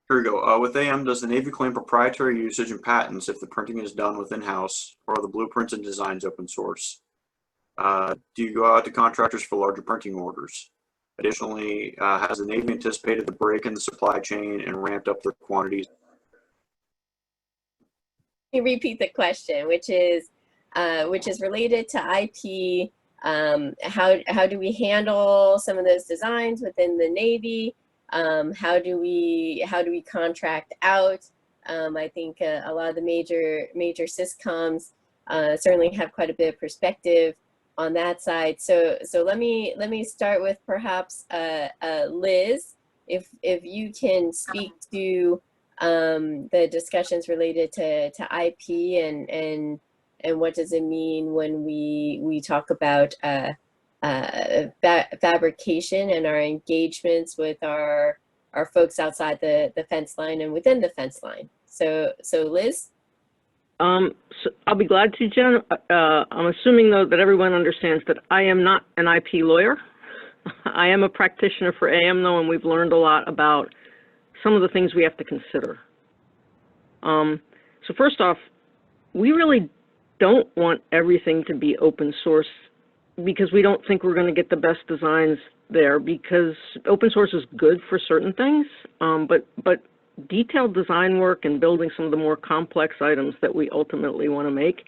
Here we go. With AM, does the Navy claim proprietary usage and patents if the printing is done within house, or are the blueprints and designs open source? Do you go out to contractors for larger printing orders? Additionally, has the Navy anticipated the break in the supply chain and ramped up their quantities? Let me repeat the question, which is related to IP. How do we handle some of those designs within the Navy? How do we contract out? I think a lot of the major syscoms certainly have quite a bit of perspective on that side. So let me start with perhaps Liz, if you can speak to the discussions related to IP and what does it mean when we talk about fabrication and our engagements with our folks outside the fence line and within the fence line. So Liz? So I'll be glad to, Jen. I'm assuming, though, that everyone understands that I am not an IP lawyer. I am a practitioner for AM, though, and we've learned a lot about some of the things we have to consider. So first off, we really don't want everything to be open source because we don't think we're going to get the best designs there, because open source is good for certain things, but detailed design work and building some of the more complex items that we ultimately want to make,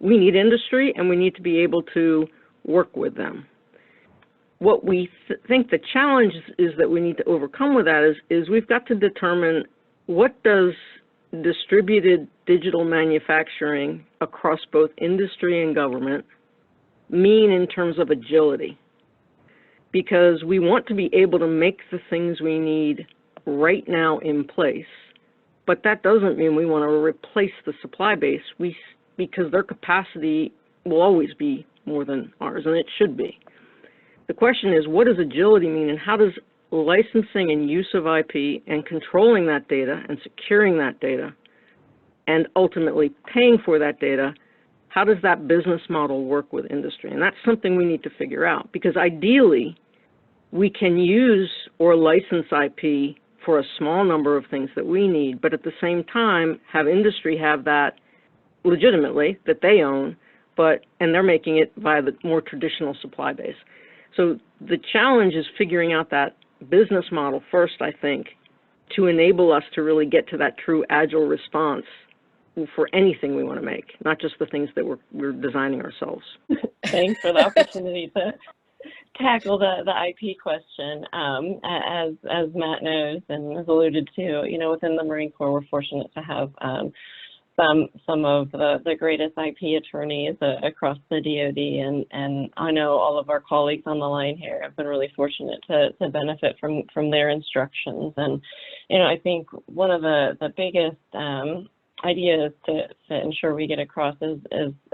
we need industry and we need to be able to work with them. What we think the challenge is that we need to overcome with that is we've got to determine what does distributed digital manufacturing across both industry and government mean in terms of agility, because we want to be able to make the things we need right now in place, but that doesn't mean we want to replace the supply base because their capacity will always be more than ours, and it should be. The question is, what does agility mean, and how does licensing and use of IP and controlling that data and securing that data and ultimately paying for that data, how does that business model work with industry? And that's something we need to figure out, because ideally we can use or license IP for a small number of things that we need, but at the same time have industry have that legitimately that they own, and they're making it via the more traditional supply base. So the challenge is figuring out that business model first, I think, to enable us to really get to that true agile response for anything we want to make, not just the things that we're designing ourselves. Thanks for the opportunity to tackle the IP question. As Matt knows and has alluded to, within the Marine Corps, we're fortunate to have some of the greatest IP attorneys across the DoD, and I know all of our colleagues on the line here have been really fortunate to benefit from their instructions. And I think one of the biggest ideas to ensure we get across is,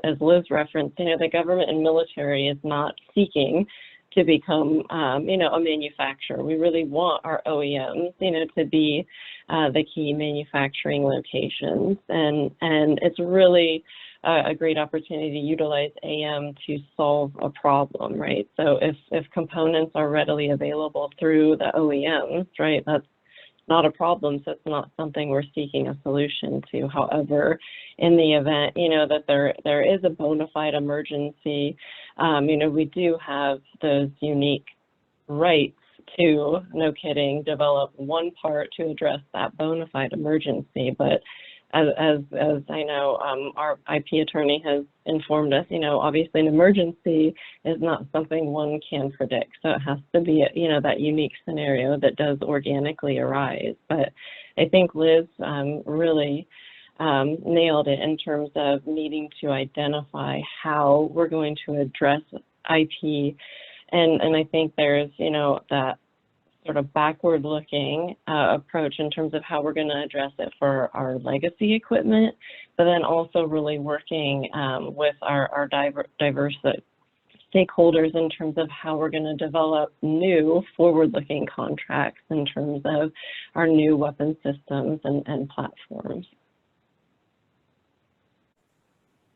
as Liz referenced, the government and military is not seeking to become, a manufacturer. We really want our OEMs, to be the key manufacturing locations, and it's really a great opportunity to utilize AM to solve a problem, right? So if components are readily available through the OEMs, right, that's not a problem, so it's not something we're seeking a solution to. However, in the event, that there is a bona fide emergency, we do have those unique rights to, no kidding, develop one part to address that bona fide emergency. But as I know, our IP attorney has informed us, obviously an emergency is not something one can predict. So it has to be, that unique scenario that does organically arise. But I think Liz really nailed it in terms of needing to identify how we're going to address IP. And I think there's, that sort of backward-looking approach in terms of how we're going to address it for our legacy equipment, but then also really working with our diverse stakeholders in terms of how we're going to develop new forward-looking contracts in terms of our new weapon systems and platforms.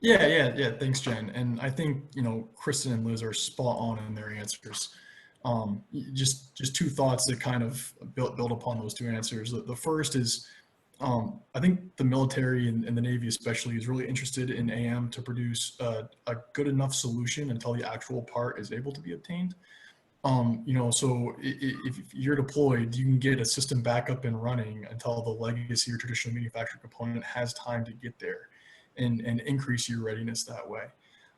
Yeah. Thanks, Jen. And I think, Kristen and Liz are spot on in their answers. Just two thoughts that kind of build upon those two answers. The first is, I think the military and the Navy especially is really interested in AM to produce a good enough solution until the actual part is able to be obtained. So if you're deployed, you can get a system back up and running until the legacy or traditional manufactured component has time to get there, and increase your readiness that way.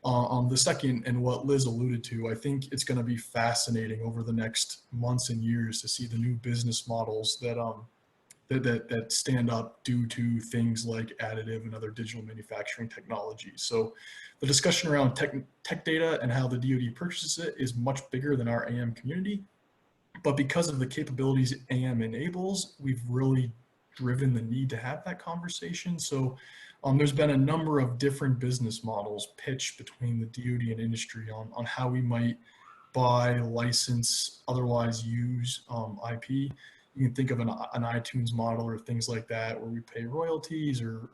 The second, and what Liz alluded to, I think it's going to be fascinating over the next months and years to see the new business models that stand up due to things like additive and other digital manufacturing technologies. So the discussion around tech data and how the DoD purchases it is much bigger than our AM community. But because of the capabilities AM enables, we've really driven the need to have that conversation. So there's been a number of different business models pitched between the DoD and industry on how we might buy, license, otherwise use IP. You can think of an iTunes model or things like that, where we pay royalties or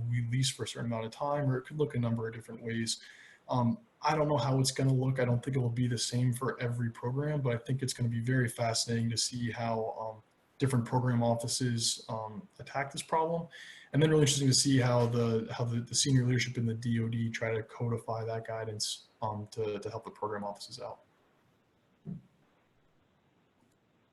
we lease for a certain amount of time, or it could look a number of different ways. I don't know how it's going to look. I don't think it will be the same for every program, but I think it's going to be very fascinating to see how different program offices attack this problem. And then really interesting to see how the senior leadership in the DoD try to codify that guidance to help the program offices out.